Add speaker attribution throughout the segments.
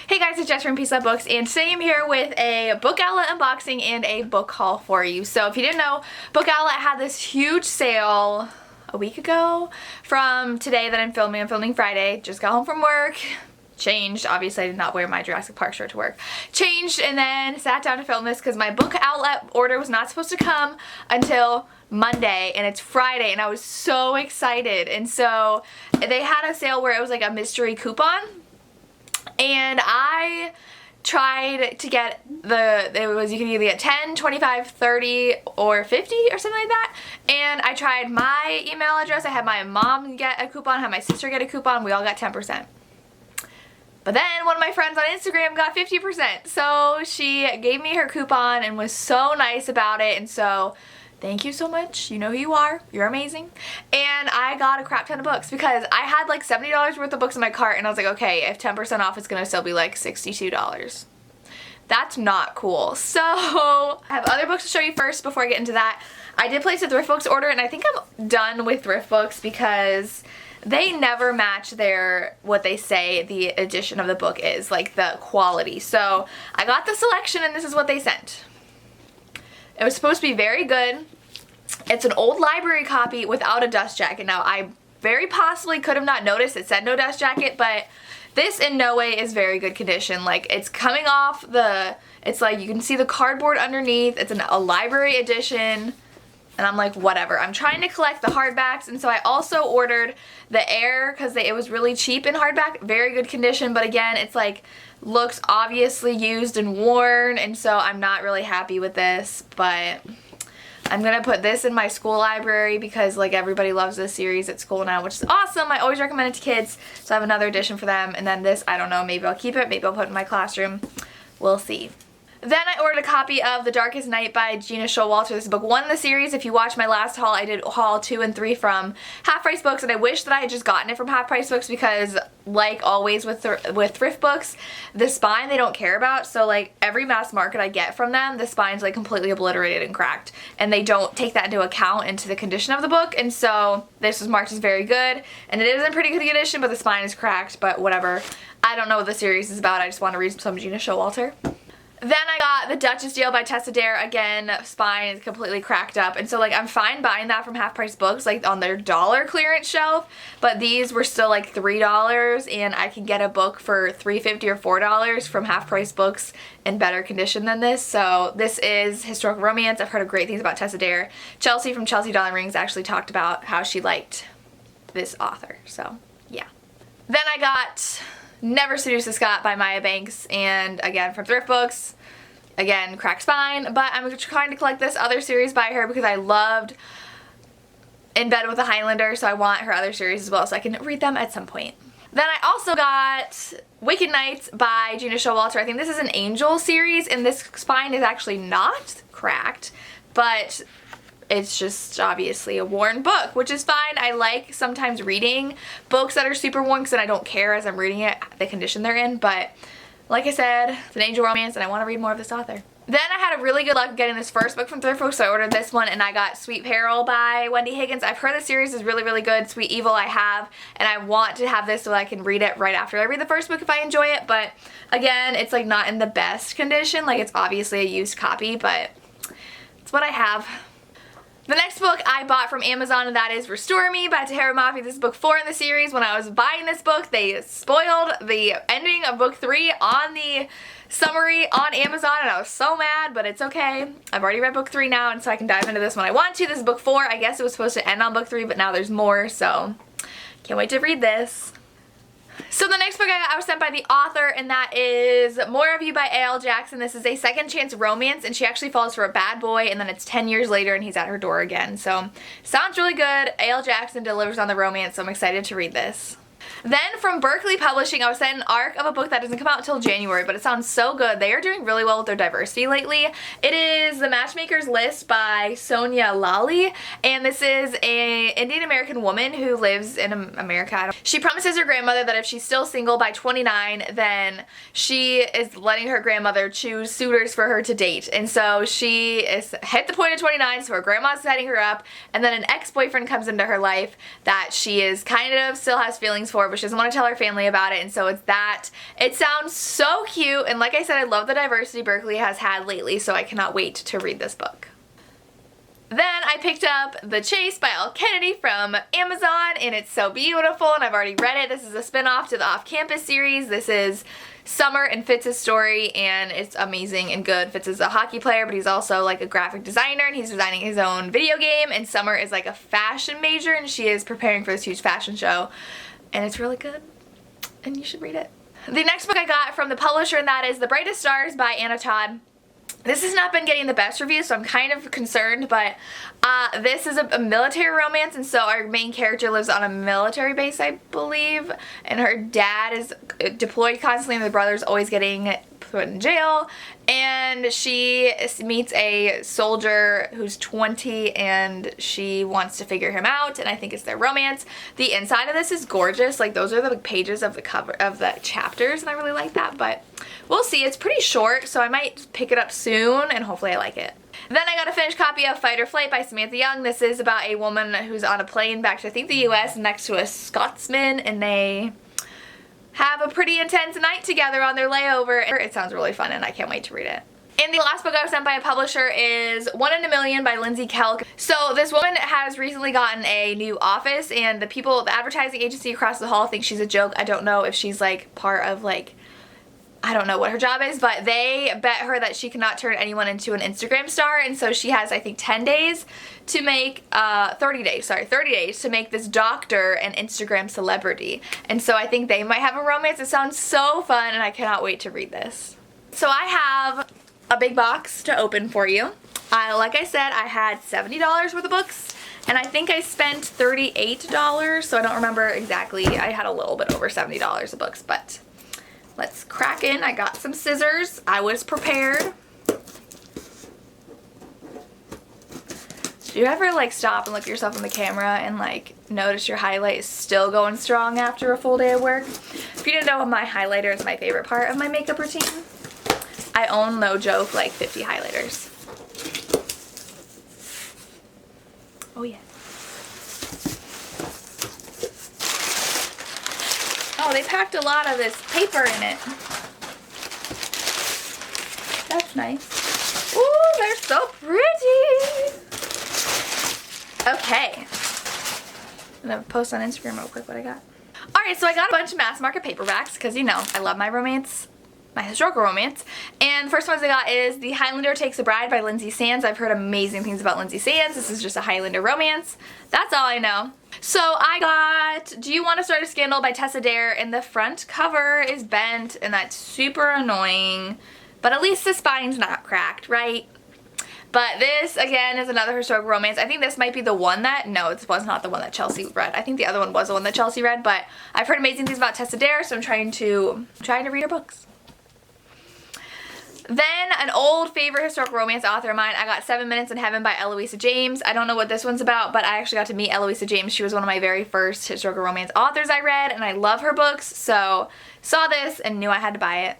Speaker 1: Hey guys, it's Jess from Peace Love Books, and today I'm here with a book outlet unboxing and a book haul for you. So if you didn't know, Book Outlet had this huge sale a week ago from today that I'm filming Friday. Just got home from work, changed. Obviously I did not wear my Jurassic Park shirt to work. Changed and then sat down to film this because my Book Outlet order was not supposed to come until Monday, and it's Friday, and I was so excited. And so they had a sale where it was like a mystery coupon, and I tried to get you can either get 10, 25, 30, or 50 or something like that. And I tried my email address. I had my mom get a coupon, had my sister get a coupon. We all got 10%. But then one of my friends on Instagram got 50%. So she gave me her coupon and was so nice about it. And so thank you so much. You know who you are. You're amazing. And I got a crap ton of books because I had like $70 worth of books in my cart, and I was like, okay, if 10% off, it's gonna still be like $62. That's not cool. So I have other books to show you first before I get into that. I did place a Thriftbooks order, and I think I'm done with Thriftbooks because they never match what they say the edition of the book is, like the quality. So I got the selection, and this is what they sent. It was supposed to be very good. It's an old library copy without a dust jacket. Now, I very possibly could have not noticed it said no dust jacket, but this in no way is very good condition. Like, it's coming off it's like you can see the cardboard underneath. It's a library edition. And I'm like, whatever. I'm trying to collect the hardbacks, and so I also ordered the Air because it was really cheap in hardback. Very good condition, but again, it's like looks obviously used and worn, and so I'm not really happy with this, but I'm gonna put this in my school library because like everybody loves this series at school now, which is awesome. I always recommend it to kids, so I have another edition for them. And then this, I don't know, maybe I'll keep it, maybe I'll put it in my classroom. We'll see. Then I ordered a copy of The Darkest Night by Gina Showalter. This is book 1 in the series. If you watched my last haul, I did haul 2 and 3 from Half Price Books, and I wish that I had just gotten it from Half Price Books because, like always with Thrift Books, the spine they don't care about. So like every mass market I get from them, the spine's like completely obliterated and cracked, and they don't take that into account into the condition of the book. And so this was marked as very good, and it is in pretty good condition, but the spine is cracked, but whatever. I don't know what the series is about. I just want to read some Gina Showalter. Then I got The Duchess Deal by Tessa Dare. Again, spine is completely cracked up. And so like I'm fine buying that from Half Price Books, like on their dollar clearance shelf, but these were still like $3, and I can get a book for $3.50 or $4 from Half Price Books in better condition than this. So this is historical romance. I've heard great things about Tessa Dare. Chelsea from Chelsea Darling Rings actually talked about how she liked this author. So yeah. Then I got Never Seduce a Scot by Maya Banks, and again from Thrift Books. Again, cracked spine, but I'm trying to collect this other series by her because I loved In Bed with a Highlander, so I want her other series as well so I can read them at some point. Then I also got Wicked Nights by Gina Showalter. I think this is an Angel series, and this spine is actually not cracked, but it's just obviously a worn book, which is fine. I like sometimes reading books that are super worn because then I don't care as I'm reading it the condition they're in, but like I said, it's an angel romance, and I want to read more of this author. Then I had a really good luck getting this first book from Thriftbooks, so I ordered this one, and I got Sweet Peril by Wendy Higgins. I've heard the series is really, really good. Sweet Evil I have, and I want to have this so I can read it right after I read the first book if I enjoy it, but again, it's like not in the best condition. Like, it's obviously a used copy, but it's what I have. The next book I bought from Amazon, and that is Restore Me by Tahereh Mafi. This is book 4 in the series. When I was buying this book, they spoiled the ending of book 3 on the summary on Amazon, and I was so mad, but it's okay. I've already read book 3 now, and so I can dive into this when I want to. This is book 4. I guess it was supposed to end on book 3, but now there's more, so can't wait to read this. So the next book I was sent by the author, and that is More of You by A.L. Jackson. This is a second chance romance, and she actually falls for a bad boy, and then it's 10 years later and he's at her door again. So sounds really good. A.L. Jackson delivers on the romance, so I'm excited to read this. Then from Berkeley Publishing, I was sent an ARC of a book that doesn't come out until January, but it sounds so good. They are doing really well with their diversity lately. It is The Matchmaker's List by Sonia Lally, and this is an Indian American woman who lives in America. She promises her grandmother that if she's still single by 29, then she is letting her grandmother choose suitors for her to date. And so she is hit the point of 29, so her grandma's setting her up, and then an ex-boyfriend comes into her life that she is kind of still has feelings for, but she doesn't want to tell her family about it, and so it's that. It sounds so cute, and like I said, I love the diversity Berkeley has had lately, so I cannot wait to read this book. Then I picked up The Chase by Elle Kennedy from Amazon, and it's so beautiful, and I've already read it. This is a spin-off to the Off Campus series. This is Summer and Fitz's story, and it's amazing and good. Fitz is a hockey player, but he's also like a graphic designer, and he's designing his own video game, and Summer is like a fashion major, and she is preparing for this huge fashion show, and it's really good, and you should read it. The next book I got from the publisher, and that is The Brightest Stars by Anna Todd. This has not been getting the best reviews, so I'm kind of concerned, but this is a military romance, and so our main character lives on a military base, I believe, and her dad is deployed constantly, and the brother's always getting put in jail, and she meets a soldier who's 20, and she wants to figure him out, and I think it's their romance. The inside of this is gorgeous. Like, those are the pages of the cover of the chapters, and I really like that, but we'll see. It's pretty short, so I might pick it up soon, and hopefully I like it. Then I got a finished copy of Fight or Flight by Samantha Young. This is about a woman who's on a plane back to, I think, the U.S. next to a Scotsman, and they have a pretty intense night together on their layover. It sounds really fun, and I can't wait to read it. And the last book I was sent by a publisher is One in a Million by Lindsay Kelk. So this woman has recently gotten a new office, and the advertising agency across the hall thinks she's a joke. I don't know if she's like part of like, I don't know what her job is, but they bet her that she cannot turn anyone into an Instagram star, and so she has, I think, 10 days to make, 30 days to make this doctor an Instagram celebrity. And so I think they might have a romance. It sounds so fun, and I cannot wait to read this. So I have a big box to open for you. Like I said, I had $70 worth of books, and I think I spent $38, so I don't remember exactly. I had a little bit over $70 of books, but let's crack in. I got some scissors. I was prepared. Do you ever like stop and look at yourself in the camera and like notice your highlight is still going strong after a full day of work? If you didn't know, my highlighter is my favorite part of my makeup routine. I own, no joke, like 50 highlighters. Oh yeah. Oh, they packed a lot of this paper in it. That's nice. Ooh, they're so pretty. Okay. I'm gonna post on Instagram real quick what I got. Alright, so I got a bunch of mass market paperbacks because, you know, I love my romance, my historical romance. And the first ones I got is The Highlander Takes a Bride by Lindsay Sands. I've heard amazing things about Lindsay Sands. This is just a Highlander romance. That's all I know. So I got Do You Want to Start a Scandal by Tessa Dare, and the front cover is bent, and that's super annoying. But at least the spine's not cracked, right? But this, again, is another historical romance. I think this might be the one that, no, this was not the one that Chelsea read. I think the other one was the one that Chelsea read, but I've heard amazing things about Tessa Dare, so I'm trying to read her books. Then, an old favorite historical romance author of mine, I got 7 Minutes in Heaven by Eloisa James. I don't know what this one's about, but I actually got to meet Eloisa James. She was one of my very first historical romance authors I read, and I love her books, so saw this and knew I had to buy it.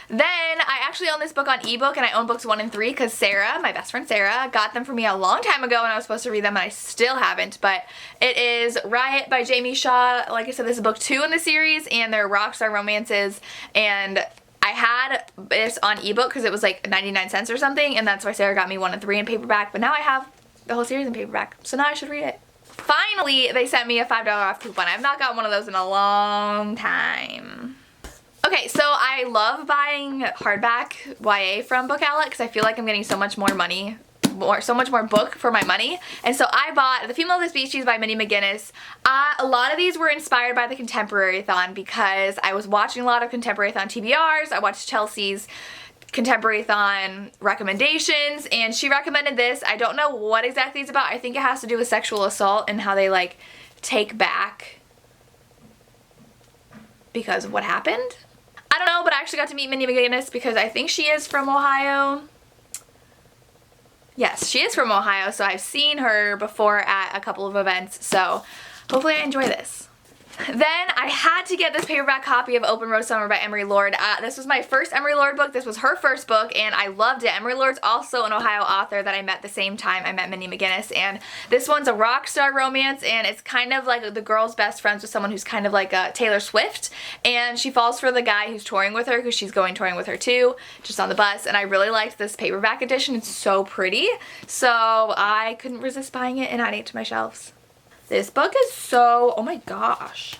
Speaker 1: Then, I actually own this book on ebook, and I own books 1 and 3 because Sarah, my best friend Sarah, got them for me a long time ago, and I was supposed to read them, and I still haven't. But it is Riot by Jamie Shaw. Like I said, this is book 2 in the series, and they're rockstar romances, and I had this on ebook because it was like 99 cents or something, and that's why Sarah got me 1 and 3 in paperback, but now I have the whole series in paperback, so now I should read it. Finally, they sent me a $5 off coupon. I've not got one of those in a long time. Okay, so I love buying hardback YA from Book Outlet because I feel like I'm getting so much more money, so much more book for my money. And so I bought The Female of the Species by Minnie McGinnis. A lot of these were inspired by the Contemporary-thon because I was watching a lot of Contemporary-thon TBRs. I watched Chelsea's Contemporary-thon recommendations, and she recommended this. I don't know what exactly it's about. I think it has to do with sexual assault and how they like take back because of what happened. I don't know, but I actually got to meet Minnie McGinnis because I think she is from Ohio. Yes, she is from Ohio, so I've seen her before at a couple of events, so hopefully I enjoy this. Then I had to get this paperback copy of Open Road Summer by Emery Lord. This was my first Emery Lord book. This was her first book, and I loved it. Emery Lord's also an Ohio author that I met the same time I met Minnie McGinnis, and this one's a rock star romance, and it's kind of like the girl's best friends with someone who's kind of like Taylor Swift, and she falls for the guy who's touring with her because she's going touring with her too, just on the bus, and I really liked this paperback edition. It's so pretty, so I couldn't resist buying it and adding it to my shelves. This book is so, oh my gosh.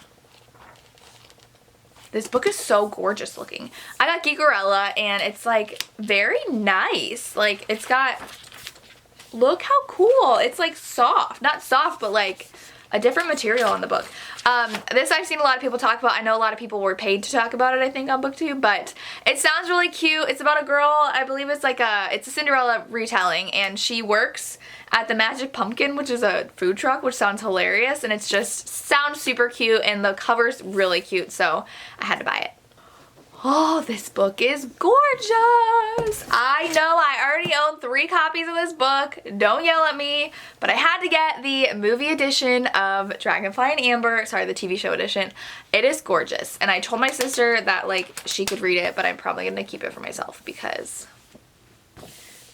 Speaker 1: This book is so gorgeous looking. I got Geekerella and it's like very nice. Like it's got, look how cool. It's like soft, not soft, but like a different material on the book. This I've seen a lot of people talk about. I know a lot of people were paid to talk about it, I think, on BookTube, but it sounds really cute. It's about a girl, I believe it's like it's a Cinderella retelling, and she works at the Magic Pumpkin, which is a food truck, which sounds hilarious, and it's just sounds super cute, and the cover's really cute, so I had to buy it. Oh, this book is gorgeous. I know I already own 3 copies of this book. Don't yell at me. But I had to get the movie edition of Dragonfly and Amber. Sorry, the TV show edition. It is gorgeous. And I told my sister that like she could read it, but I'm probably going to keep it for myself because it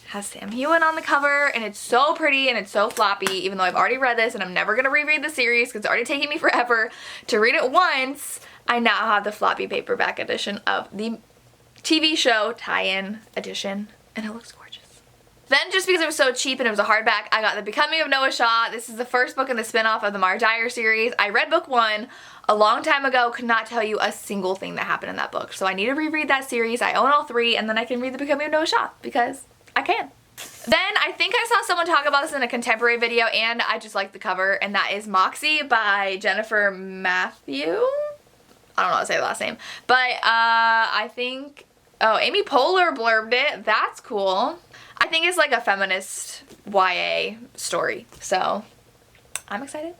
Speaker 1: has Sam Heughan on the cover and it's so pretty and it's so floppy, even though I've already read this and I'm never going to reread the series because it's already taking me forever to read it once. I now have the floppy paperback edition of the TV show tie-in edition, and it looks gorgeous. Then, just because it was so cheap and it was a hardback, I got The Becoming of Noah Shaw. This is the first book in the spin-off of the Mar Dyer series. I read book 1 a long time ago, could not tell you a single thing that happened in that book. So I need to reread that series. I own all 3, and then I can read The Becoming of Noah Shaw, because I can. Then I think I saw someone talk about this in a contemporary video, and I just like the cover, and that is Moxie by Jennifer Matthew. I don't know how to say the last name, but I think, oh, Amy Poehler blurbed it. That's cool. I think it's like a feminist YA story, so I'm excited.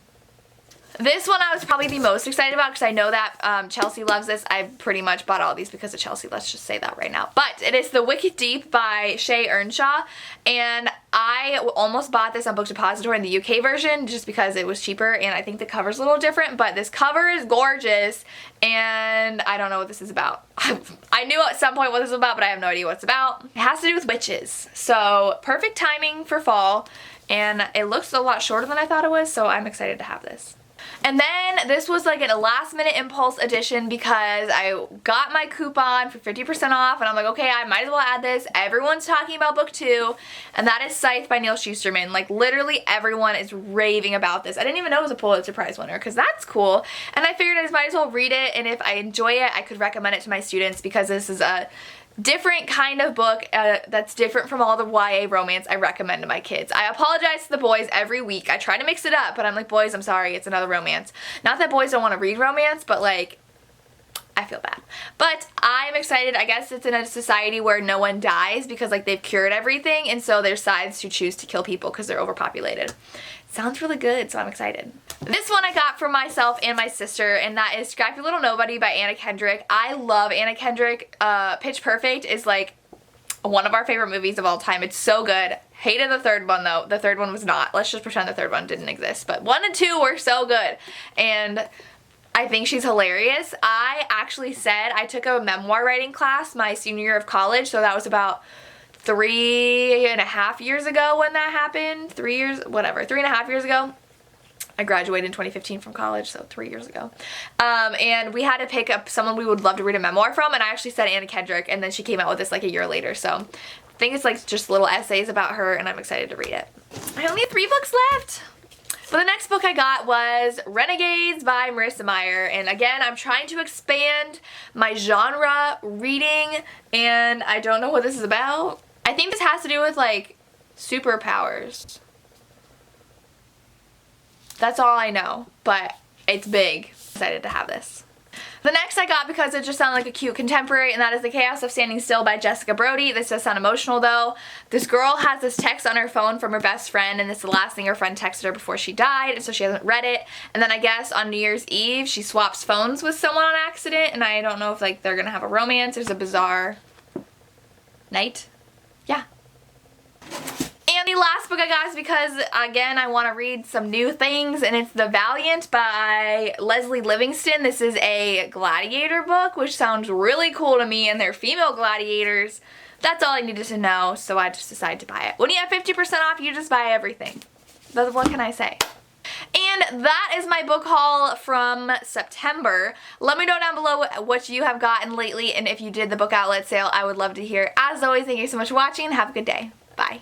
Speaker 1: This one I was probably the most excited about because I know that Chelsea loves this. I pretty much bought all these because of Chelsea. Let's just say that right now. But it is The Wicked Deep by Shay Earnshaw. And I almost bought this on Book Depository in the UK version just because it was cheaper. And I think the cover's a little different. But this cover is gorgeous. And I don't know what this is about. I knew at some point what this was about, but I have no idea what it's about. It has to do with witches. So perfect timing for fall. And it looks a lot shorter than I thought it was. So I'm excited to have this. And then this was like a last minute impulse edition because I got my coupon for 50% off and I'm like, okay, I might as well add this. Everyone's talking about book 2, and that is Scythe by Neil Shusterman. Like literally everyone is raving about this. I didn't even know it was a Pulitzer Prize winner because that's cool. And I figured I just might as well read it, and if I enjoy it, I could recommend it to my students because this is a different kind of book that's different from all the YA romance I recommend to my kids. I apologize to the boys every week. I try to mix it up, but I'm like, boys, I'm sorry, it's another romance. Not that boys don't want to read romance, but like, I feel bad. But I'm excited. I guess it's in a society where no one dies because like they've cured everything, and so there's sides who choose to kill people because they're overpopulated. Sounds really good, so I'm excited. This one I got for myself and my sister, and that is Scrappy Little Nobody by Anna Kendrick. I love Anna Kendrick. Pitch Perfect is like one of our favorite movies of all time. It's so good. Hated the third one though. The third one was not. Let's just pretend the third one didn't exist. But 1 and 2 were so good. And I think she's hilarious. I actually said I took a memoir writing class my senior year of college, so that was about 3.5 years ago when that happened. 3 years, whatever, 3.5 years ago. I graduated in 2015 from college, so 3 years ago. And we had to pick up someone we would love to read a memoir from, and I actually said Anna Kendrick, and then she came out with this like a year later. So I think it's like just little essays about her, and I'm excited to read it. I only have 3 books left. But the next book I got was Renegades by Marissa Meyer, and again, I'm trying to expand my genre reading, and I don't know what this is about. I think this has to do with like superpowers. That's all I know, but it's big. I'm excited to have this. The next I got because it just sounded like a cute contemporary, and that is The Chaos of Standing Still by Jessica Brody. This does sound emotional though. This girl has this text on her phone from her best friend, and it's the last thing her friend texted her before she died, and so she hasn't read it. And then I guess on New Year's Eve, she swaps phones with someone on accident, and I don't know if like they're gonna have a romance. There's a bizarre night. Yeah. And the last book I got is because, again, I want to read some new things, and it's The Valiant by Leslie Livingston. This is a gladiator book, which sounds really cool to me, and they're female gladiators. That's all I needed to know, so I just decided to buy it. When you have 50% off, you just buy everything. But what can I say? And that is my book haul from September. Let me know down below what you have gotten lately, and if you did the book outlet sale, I would love to hear. As always, thank you so much for watching. Have a good day. Bye.